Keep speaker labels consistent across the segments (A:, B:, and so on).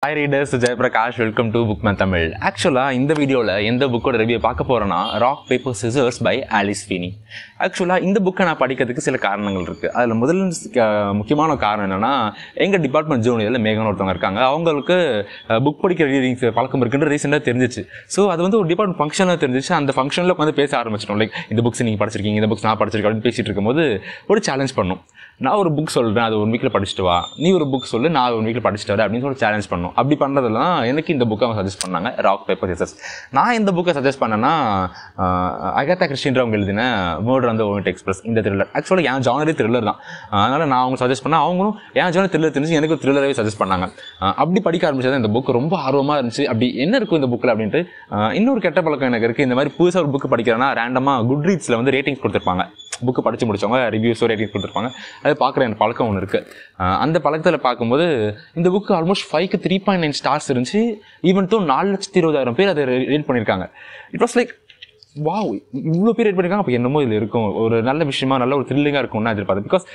A: Hi readers, Jai Prakash, welcome to Bookman Tamil. Actually, இந்த வீடியோல எந்த புக்கோட ரிவ்யூ பார்க்க போறேன்னா rock paper scissors by Alice Feeney. Actually இந்த புக்கை நான் படிக்கிறதுக்கு சில காரணங்கள் இருக்கு. அதுல முதல் முக்கியமான காரணம் என்னன்னா எங்க டிபார்ட்மெண்ட் ஜூனியர்ல மேகன் ஒருத்தவங்க இருக்காங்க. அவங்களுக்கு புக் படிக்கிற ரீடிங்ஸ் பழக்கம் இருக்குன்னு ரீசெண்டா தெரிஞ்சிச்சு. ஸோ அது வந்து ஒரு டிபார்ட்மெண்ட் ஃபங்க்ஷன்ல தெரிஞ்சிச்சு. அந்த ஃபங்க்ஷன்ல வந்து பேச ஆரம்பிச்சிட்டோம். லைக் இந்த புக்ஸ் நீங்க படிச்சிருக்கீங்க, இந்த புக்ஸ் நான் படிச்சிருக்கேன் அப்படின்னு பேசிட்டு இருக்கும்போது ஒரு சேலஞ்ச் பண்ணோம். நான் ஒரு புக் சொல்றேன், அது ஒன் வீக்ல படிச்சுட்டு வா, நீ ஒரு புக் சொல்லு, நான் ஒன் வீக்ல படிச்சுட்டு வரேன் அப்படின்னு சொல்லி சேலஞ்ச் பண்ணோம். அப்படி பண்ணுறதுலாம் எனக்கு இந்த புக்கை அவங்க சஜஸ்ட் பண்ணாங்க, ராக் பேப்பர் சிசர்ஸ். நான் இந்த புக்கை சஜஸ்ட் பண்ணேன்னா அகதா கிறிஸ்டின்றவங்க எழுதின Murder on the Orient Express இந்த த்ரில்லர். ஆக்சுவலாக என் ஜானரே த்ரில்லர் தான். அதனால நான் அவங்க சஜஸ்ட் பண்ணேன், அவங்களும் என் ஜானர் த்ரில்லர் தெரிஞ்சு எனக்கு த்ரில்லராகவே சஜஸ்ட் பண்ணாங்க. அப்படி படிக்க ஆரம்பிச்சது இந்த புக் ரொம்ப ஆர்வமாக இருந்துச்சு. அப்படி என்ன இருக்கும் இந்த புக்கில் அப்படின்ட்டு. இன்னொரு கெட்ட பழக்கம் எனக்கு இருக்குது. இந்த மாதிரி புதுசாக ஒரு புக்கு படிக்கிறேன்னா ரேண்டமாக குட் ரீட்ஸில் வந்து ரேட்டிங்ஸ் கொடுத்துருப்பாங்க. புக்கு படித்து முடிச்சவங்க ரிவ்யூஸோ ரேட்டிங்ஸ் கொடுத்துருப்பாங்க. அது பார்க்குற எனக்கு பழக்கம் ஒன்று இருக்குது. அந்த பழக்கத்தில் பார்க்கும்போது இந்த புக்கு ஆல்மோஸ்ட் 5க்கு 3.9 ஸ்டார்ஸ் இருந்துச்சு. ஈவன் தோ 4,20,000 பேர் அதை ரேட் பண்ணியிருக்காங்க. இட் வாஸ் லைக் வாவ், இவ்வளோ பேர் ரேட் பண்ணியிருக்காங்க. அப்போ என்னமோ இதில் இருக்கும், ஒரு நல்ல விஷயமா, நல்ல ஒரு த்ரில்லிங்காக இருக்கும்னு எதிர்பார்த்தேன். பிகாஸ்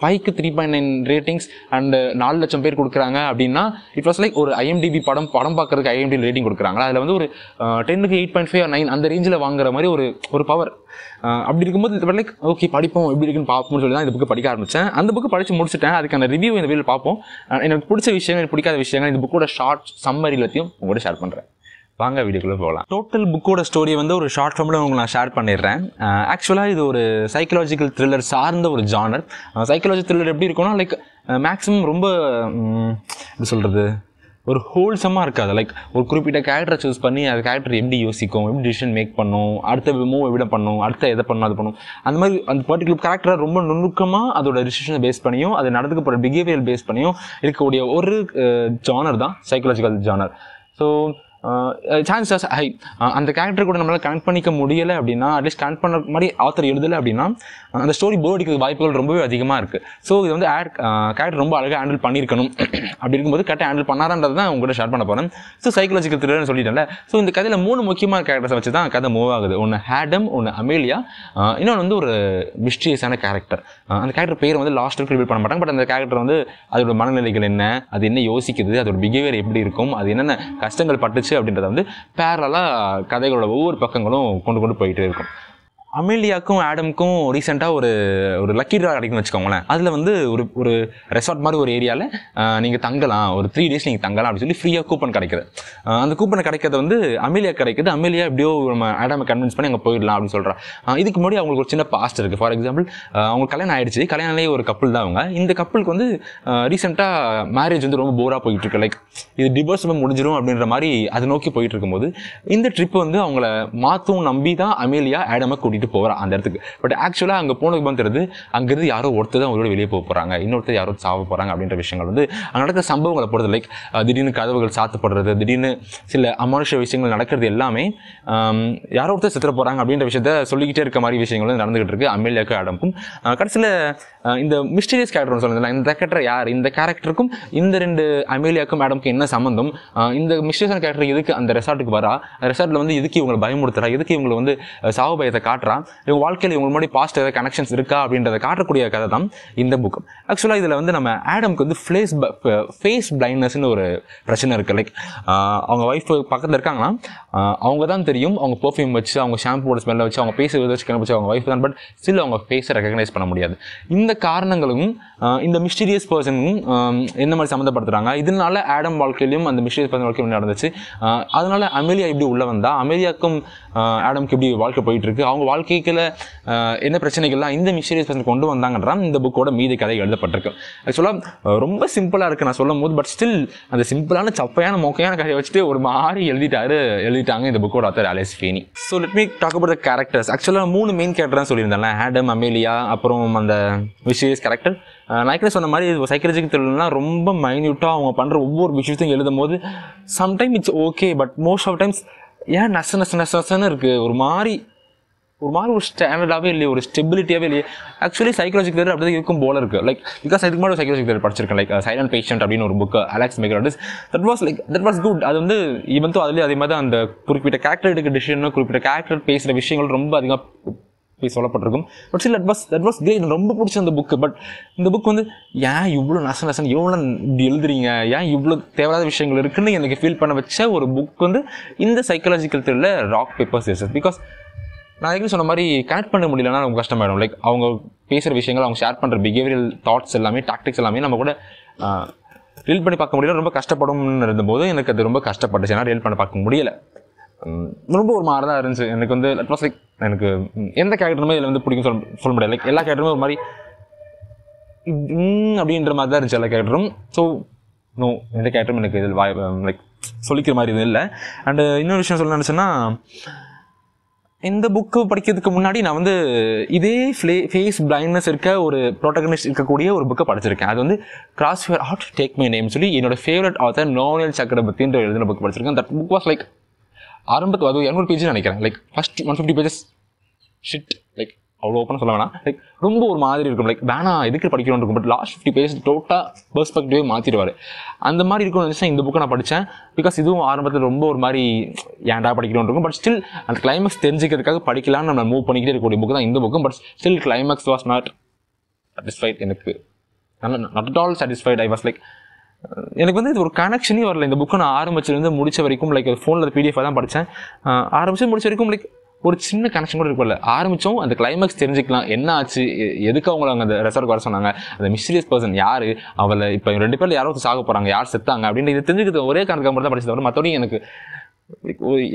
A: 5க்கு 3.9 ரேட்டிங்ஸ் அண்ட் 4 லட்சம் பேர் கொடுக்குறாங்க அப்படின்னா இட் வாஸ் லைக் ஒரு IMDb படம் பார்க்கறதுக்கு IMDb ரேட்டிங் கொடுக்குறாங்களா, அதில் வந்து ஒரு 10க்கு 8.5 or 9 அந்த ரேஞ்சில் வாங்குற மாதிரி ஒரு பவர். அப்படி இருக்கும்போது லைக் ஓகே படிப்போம் எப்படி இருக்குன்னு பார்ப்போம்னு சொல்லி தான் இந்த புக்கு படிக்க ஆரம்பித்தேன். அந்த புக்கு படித்து முடிச்சுட்டேன். அதுக்கான ரிவ்யூ இந்த வீடியோவில் பார்ப்போம். எனக்கு பிடிச்ச விஷயங்கள், எனக்கு பிடிக்காத விஷயங்கள் இந்த புக்கோட ஷார்ட் சம்மரி எல்லாத்தையும் உங்களோட ஷேர் பண்ணுறேன். வாங்க வீடியோக்குள்ளே போகலாம். டோட்டல் புக்கோட ஸ்டோரியை வந்து ஒரு ஷார்ட் ஃபார்மில் உங்களுக்கு நான் ஷேர் பண்ணிடுறேன். ஆக்சுவலாக இது ஒரு சைக்கலாஜிக்கல் த்ரில்லர் சார்ந்த ஒரு ஜானர். சைக்கலாஜி த்ரில்லர் எப்படி இருக்கும்னா லைக் மேக்ஸிமம் ரொம்ப எப்படி சொல்கிறது, ஒரு ஹோல்சமாக இருக்காது. லைக் ஒரு குறிப்பிட்ட கேரக்டரை சூஸ் பண்ணி அந்த கேரக்டர் எப்படி யோசிக்கும், எப்படி டிசிஷன் மேக் பண்ணும், அடுத்த மூவ் எப்படி பண்ணும், அடுத்த எதை பண்ணும், அது பண்ணும், அந்த மாதிரி அந்த பர்டிகுலர் கேரக்டரை ரொம்ப நுணுக்கமாக அதோட டிசிஷனை பேஸ் பண்ணியும் அது நடந்துக்க போகிற பிஹேவியர் பேஸ் பண்ணியும் இருக்கக்கூடிய ஒரு ஜானர் தான் psychological genre. So chances high அந்த கேரக்டர் கூட நம்மளால் கனெக்ட் பண்ணிக்க முடியலை அப்படின்னா, அட்லீஸ்ட் கனெக்ட் பண்ண மாதிரி ஆத்தர் எழுதலை அப்படின்னா அந்த ஸ்டோரி போர் அடிக்கிற வாய்ப்புகள் ரொம்பவே அதிகமாக இருக்குது. ஸோ இது வந்து கேரக்டர் ரொம்ப அழகாக ஹேண்டில் பண்ணியிருக்கணும். அப்படி இருக்கும்போது கரெக்டாக ஹேண்டில் பண்ணாரான்றது தான் உங்கள்கிட்ட ஷேர் பண்ண போகிறேன். ஸோ சைக்கலாஜிக்கல் த்ரில்லர்னு சொல்லிட்டேன்ல. ஸோ இந்த கதையில் 3 முக்கியமான கேரக்டர்ஸை வச்சு தான் கதை மூவ் ஆகுது. ஒன்று ஆடம், ஒன்று அமேலியா, இன்னொன்று வந்து ஒரு மிஸ்டீரியஸான கேரக்டர். அந்த கேரக்டர் பேர் வந்து லாஸ்ட் வரைக்கும் ரிவீல் பண்ண மாட்டாங்க. பட் அந்த கேரக்டர் வந்து அதோட மனநிலைகள் என்ன, அது என்ன யோசிக்குது, அதோட பிஹேவியர் எப்படி இருக்கும், அது என்னென்ன கஷ்டங்கள் பட்டுச்சு அப்படின்றத வந்து பேரலாக கதைகளோட ஒவ்வொரு பக்கங்களும் கொண்டு போயிட்டே இருக்கும். அமேலியாவுக்கும் ஆடமுக்கும் ரீசெண்டாக ஒரு லக்கி ட்ரா கிடைக்குன்னு வச்சுக்கோங்களேன். அதில் வந்து ஒரு ரெசார்ட் மாதிரி ஒரு ஏரியாவில் நீங்கள் தங்கலாம், ஒரு 3 days நீங்கள் தங்கலாம் அப்படின்னு சொல்லி ஃப்ரீயாக கூப்பன் கிடைக்குது. அந்த கூப்பனை கிடைக்கிறது வந்து அமேலியா கிடைக்குது. அமேலியா எப்படியோ நம்ம ஆடமை கன்வின்ஸ் பண்ணி அங்கே போயிடலாம் அப்படின்னு சொல்கிறா. இதுக்கு முன்னாடி அவங்களுக்கு ஒரு சின்ன பாஸ்ட் இருக்குது. ஃபார் எக்ஸாம்பிள் அவங்களுக்கு கல்யாணம் ஆயிடுச்சு. கல்யாணம்லேயே ஒரு கப்புள் தான் அவங்க. இந்த கப்புளுக்கு வந்து ரீசெண்டாக மேரேஜ் வந்து ரொம்ப போராக போயிட்டு இருக்கு. லைக் இது டிவோர்ஸ் முடிஞ்சிடும் அப்படின்ற மாதிரி அதை நோக்கி போயிட்டு இருக்கும்போது இந்த ட்ரிப் வந்து அவங்கள மாற்றும் நம்பி தான் அமேலியா ஆடமை கூட்டிகிட்டு போகிறா அந்த இடத்துக்கு. பட் ஆக்சுவலாக அங்கே போனதுக்கு வந்து தெரியுது அங்கிருந்து யாரோ ஒருத்தர் தான் அவங்களோட வெளியே போக போகிறாங்க, இன்னொருத்தர் யாரோ சாவ போகிறாங்க அப்படின்ற விஷயங்கள் வந்து அங்கே நடக்கிற சம்பவங்களை பொறுத்து. லைக் திடீர்னு கதவுகள் சாத்தப்படுறது, திடீர்னு சில அமானுஷ விஷயங்கள் நடக்கிறது எல்லாமே யாரோ ஒருத்தர் செத்துற போகிறாங்க அப்படின்ற விஷயத்த சொல்லிக்கிட்டே இருக்க மாதிரி விஷயங்கள் வந்து நடந்துகிட்டு இருக்கு அமேலியாவுக்கும் ஆடமுக்கும். கடைசியில் இந்த மிஸ்டீரியஸ் கேரக்டர் சொல்லுங்கள், இந்த கேரக்டர் யார், இந்த கேரக்டருக்கும் இந்த 2 அமேலியாவுக்கும் ஆடமுக்கும் என்ன சம்பந்தம், இந்த மிஸ்டீரியஸான கேரக்டர் எதுக்கு அந்த ரெசார்ட்டுக்கு வரா, ரெசார்ட்டில் வந்து எதுக்கு இவங்களை பயமுறுத்துறா, எதுக்கு இவங்களை வந்து சாவு பயத்தை காட்டுறா, இவங்க வாழ்க்கையில் இவங்க முன்னாடி பாஸ்ட் ஏதாவது கனெக்ஷன்ஸ் இருக்கா அப்படின்றத காட்டக்கூடிய கதை தான் இந்த புக். ஆக்சுவலாக இதில் வந்து நம்ம ஆடமுக்கு வந்து ஃபேஸ் பிளைண்ட்னஸ்னு ஒரு பிரச்சனை இருக்குது. லைக் அவங்க ஒய்ஃப் பக்கத்தில் இருக்காங்கன்னா அவங்க தான் தெரியும், அவங்க பர்ஃப்யூம் வச்சு, அவங்க ஷாம்புவோட ஸ்மெல்லை வச்சு, அவங்க பேச வச்சு கண்டுபிடிச்சு அவங்க ஒய்ஃப் தான். பட் ஸ்டில் அவங்க ஃபேஸை ரெகக்னைஸ் பண்ண முடியாது. இந்த காரணங்களும் இந்த மிஸ்டீரியஸ் பர்சனும் என்ன மாதிரி சம்மந்தப்படுத்துறாங்க. இதனால ஆடம் வாழ்க்கையிலும் அந்த மிஸ்டீரியஸ் பர்சன் வாழ்க்கையும் நடந்துச்சு. அதனால அமேலியா இப்படி உள்ள வந்தா, அமேலியாவுக்கும் ஆடமுக்கு இப்படி வாழ்க்கை போயிட்டு இருக்கு, அவங்க வாழ்க்கைக்குள்ள என்ன பிரச்சனைகள்லாம் இந்த மிஸ்டீரியஸ் பர்சன் கொண்டு வந்தாங்கன்றான் இந்த புக்கோட மீதி கதை எழுதப்பட்டிருக்கு. ஆக்சுவலாக ரொம்ப சிம்பிளாக இருக்குது நான் சொல்லும் போது. பட் ஸ்டில் அந்த சிம்பிளான சப்பையான மொக்கையான கதையை வச்சுட்டு ஒரு மாதிரி எழுதிட்டாங்க இந்த புக்கோட author Alice Feeney. So let me talk about the characters. ஆக்சுவலாக 3 மெயின் கேரக்டர் தான் சொல்லியிருந்தாங்க, ஆடம், அமேலியா, அப்புறம் அந்த மிஸ்டீரியஸ் கேரக்டர். நான் சொன்ன மாதிரி சைக்கலாஜிக்கல் த்ரில்லர்னா ரொம்ப மைன்யூட்டாக அவங்க பண்ணுற ஒவ்வொரு விஷயத்தையும் எழுதும் போது sometime it's okay, but most of times ஏன் நசன்னு இருக்குது, ஒரு மாதிரி ஒரு ஸ்டாண்டர்டாகவே இல்லையே, ஒரு ஸ்டெபிலிட்டியாகவே இல்லையே. ஆக்சுவலி சைக்கலாஜிக்கல் த்ரில்லர் அப்படி இருக்கும் போல இருக்குது. லைக் பிகாஸ் இதுக்கு முன்னாடி சைக்கலாஜிக்கல் த்ரில்லர் படிச்சிருக்கேன், லைக் சைலண்ட் பேஷண்ட் அப்படின்னு ஒரு book, Alex Michaelides. That was good. அது வந்து ஈவன் தோ அதுலேயே அதே மாதிரி தான் அந்த குறிப்பிட்ட கேரக்டர் எடுக்க டிசிஷன், குறிப்பிட்ட கேரக்டர் பேசுகிற விஷயங்கள் ரொம்ப அதிகமாக சொல்லப்பட்டிருக்கும். But still that was great. எனக்கு ரொம்ப பிடிச்ச அந்த புக்கு. பட் இந்த புக் வந்து ஏன் இவ்வளோ நசன் இவ்வளோ இப்படி எழுதுறீங்க, ஏன் இவ்வளோ தேவையான விஷயங்கள் இருக்குன்னு எனக்கு ஃபீல் பண்ண வச்ச ஒரு புக் வந்து இந்த psychological thriller rock paper scissors. Because நான் எப்படி சொன்ன மாதிரி கனெக்ட் பண்ண முடியலன்னா ரொம்ப கஷ்டமாயிடும். லைக் அவங்க பேசுகிற விஷயங்கள், அவங்க ஷேர் பண்ணுற பிஹேவியல் தாட்ஸ் எல்லாமே, டாக்டிக்ஸ் எல்லாமே நம்ம கூட ரீல் பண்ணி பார்க்க முடியல. ரொம்ப கஷ்டப்படும்னு இருந்தபோது எனக்கு அது ரொம்ப கஷ்டப்பட்டுச்சு. ஏன்னா ரீல் பண்ண பார்க்க முடியல. ரொம்ப ஒரு மாதிரி தான் இருந்துச்சு. எனக்கு வந்து இட் வாஸ் லைக் எனக்கு எந்த கேரக்டருமே இதில் வந்து பிடிக்கும் சொல்ல முடியாது. லைக் எல்லா கேரக்டருமே ஒரு மாதிரி அப்படின்ற மாதிரி தான் இருந்துச்சு எல்லா கேரக்டரும். ஸோ நோ, எந்த கேரக்டரும் எனக்கு இதில் லைக் சொல்லிக்கிற மாதிரி இது இல்லை. அண்டு இன்னொரு விஷயம் சொல்ல நினச்சேன்னா, இந்த புக்கு படிக்கிறதுக்கு முன்னாடி நான் வந்து இதே ஃபேஸ் பிளைண்ட்னஸ் இருக்க ஒரு ப்ரோட்டகனிஸ்ட் இருக்கக்கூடிய ஒரு புக்கை படிச்சிருக்கேன். அது வந்து crossfire how to take my name சொல்லி என்னோட ஃபேவரட் ஆத்தர் நோவல் சக்கரவர்த்தின்ற எழுதின புக் படிச்சிருக்கேன். தட் புக் வாஸ் லைக் ஆரம்பத்துக்கு அது 200 பேஜ் நினைக்கிறேன். Like first 150 pages shit, like அவ்வளோ ஓப்பனாக சொல்ல வேணாம். லைக் ரொம்ப ஒரு மாதிரி இருக்கும். லைக் வேணாம் எதுக்கு படிக்கணும்னு இருக்கும். பட் லாஸ்ட் 50 பேஜஸ் டோட்டலாக பெர்ஸ்பெக்டிவே மாற்றிடுவார். அந்த மாதிரி இருக்கும்னு நினச்சா இந்த புக்கை நான் படித்தேன். பிகாஸ் இதுவும் ஆரம்பத்தில் ரொம்ப ஒரு மாதிரி ஏன்டா படிக்கணும்னு இருக்கும். பட் ஸ்டில் அந்த கிளைமேக்ஸ் தெரிஞ்சுக்கிறதுக்காக படிக்கலாம்னு நம்ம மூவ் பண்ணிக்கிட்டே இருக்கக்கூடிய புக்கு தான் இந்த புக்கும். But still climax was not satisfied. எனக்கு not at all satisfied. I was like எனக்கு வந்து இது ஒரு கனெக்ஷனே வரல. இந்த புக்கை நான் ஆரம்பிச்சிருந்து முடிச்ச வரைக்கும் லைக் ஃபோனில் PDF தான் படித்தேன். ஆரம்பிச்சு முடிச்ச வரைக்கும் லைக் ஒரு சின்ன கனெக்ஷன் கூட இருக்கும்ல. ஆரம்பித்தோம், அந்த கிளைமேக்ஸ் தெரிஞ்சுக்கலாம், என்ன ஆச்சு, எதுக்கு அவங்க அங்கே அந்த ரெசார்ட் வர சொன்னாங்க, அந்த மிஸ்டீரியஸ் பர்சன் யார், அவளை இப்போ 2 பேர் யாரோ சாக போகிறாங்க, யார் செத்தாங்க அப்படின்னு இதை தெரிஞ்சுக்கிறது ஒரே கணக்காக மட்டும் தான் படிச்சது. மற்றபடி எனக்கு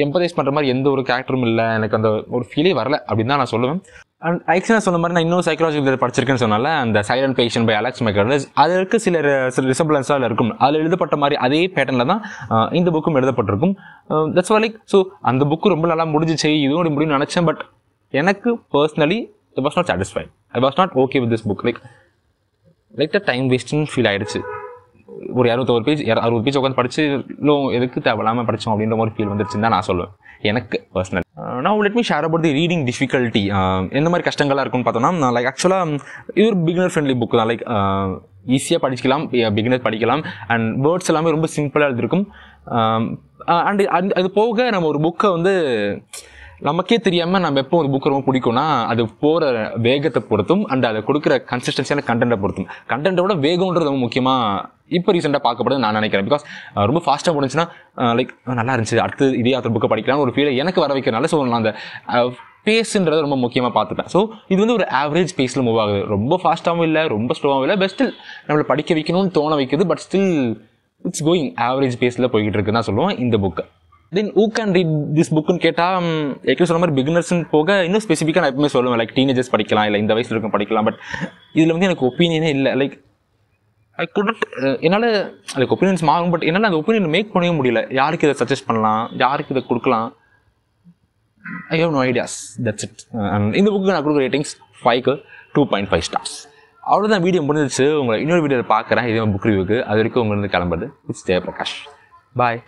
A: எம்பதைஸ் பண்ணுற மாதிரி எந்த ஒரு கேரக்டரும் இல்லை. எனக்கு அந்த ஒரு ஃபீலே வரல அப்படின்னு தான் நான் சொல்லுவேன். அண்ட் ஆக்சுவலாக சொன்ன மாதிரி நான் இன்னொரு சைக்காலஜிக்கல் படிச்சிருக்கேன்னு சொன்னால, அந்த சைலண்ட் பேஷன் பை அலெக்ஸ் மெக்கர்லஸ், அதற்கு சில ரிசம்பிளன்ஸாக இருக்கும். அதில் எழுதப்பட்ட மாதிரி அதே பேட்டர்னில் தான் இந்த புக்கும் எழுதப்பட்டிருக்கும். தட்ஸ் லைக் ஸோ அந்த புக்கு ரொம்ப நல்லா முடிஞ்சிச்சு, இதுவும் முடியும்னு நினச்சேன். பட் எனக்கு personally I was not satisfied. I was not okay with this book. Like the time வேஸ்ட்னு ஃபீல் ஆகிடுச்சு. ஒரு 260 பேஜ் உட்காந்து படிச்சு எதுக்கு தேவையில்லாமல் படித்தோம் அப்படின்ற மாதிரி ஃபீல் வந்துருச்சுன்னு தான் நான் சொல்லுவேன் எனக்கு பர்சனல். நான் let me share about the reading difficulty. எந்த மாதிரி கஷ்டங்களாக இருக்குன்னு பார்த்தோம்னா, லைக் ஆக்சுவலாக இது ஒரு பிகினர் ஃப்ரெண்ட்லி புக் தான். லைக் ஈஸியாக படிக்கலாம், பிகினர் படிக்கலாம். அண்ட் வேர்ட்ஸ் எல்லாமே ரொம்ப சிம்பிளாக எழுதிருக்கும். அண்ட் அது போக நம்ம ஒரு புக்கை வந்து நமக்கே தெரியாமல் நம்ம எப்போ ஒரு புக்கு ரொம்ப பிடிக்கும்னா அது போகிற வேகத்தை பொறுத்தும் அண்ட் அதை கொடுக்குற கன்சிஸ்டன்சியான கண்டென்ட்டை பொறுத்தும். கண்டென்ட்டை விட வேகம்ன்றது ரொம்ப முக்கியமாக இப்போ ரீசெண்டாக பார்க்கப்படுது நான் நினைக்கிறேன். பிகாஸ் ரொம்ப ஃபாஸ்ட்டாக முடிஞ்சுன்னா லைக் நல்லா இருந்துச்சு, அடுத்து இதே ஆத்தர் புக்கை படிக்கலாம்னு ஒரு ஃபீலை எனக்கு வர வைக்கிறனால ஸோ நான் அந்த பேஸுன்றது ரொம்ப முக்கியமாக பார்த்துப்பேன். ஸோ இது வந்து ஒரு ஆவரேஜ் பேஸில் மூவ் ஆகுது. ரொம்ப ஃபாஸ்ட்டாகவும் இல்லை, ரொம்ப ஸ்லோவாகவும் இல்லை, பட் ஸ்டில் நம்மளை படிக்க வைக்கணும்னு தோண வைக்குது. But still it's going average பேஸில் போய்கிட்டு இருக்குன்னு தான் சொல்லுவோம் இந்த book. Then who can read this புக்குன்னு கேட்டால் ஏற்கனவே சொன்ன மாதிரி பிகினர்ஸ்ன்னு போக இன்னும் ஸ்பெசிஃபிக்காக நான் எப்பவுமே சொல்லுவேன். லைக் டீனேஜர்ஸ் படிக்கலாம், இல்லை இந்த வயசில் இருக்கும் படிக்கலாம். பட் இதில் வந்து எனக்கு ஒப்பீனியனே இல்லை. லைக் ஐ குடன்ட், என்னால் அதுக்கு ஒப்பீனியன்ஸ் மாறும். பட் என்னால் அந்த ஒப்பீனியன் மேக் பண்ணவே முடியல. யாருக்கு இதை சஜஸ்ட் பண்ணலாம், யாருக்கு இதை கொடுக்கலாம், I have no ideas. That's it. இந்த புக்கு நான் கொடுக்குற ரேட்டிங்ஸ் 5க்கு 2.5 ஸ்டார்ஸ். அவ்வளோதான், வீடியோ முடிஞ்சிச்சு. உங்களை இன்னொரு வீடியோவில் பார்க்குறேன் இதே புக் ரிவ்யூக்கு. அது வரைக்கும் உங்களுக்கு கிளம்புறது இட்ஸ் ஜெயபிரகாஷ். பாய்.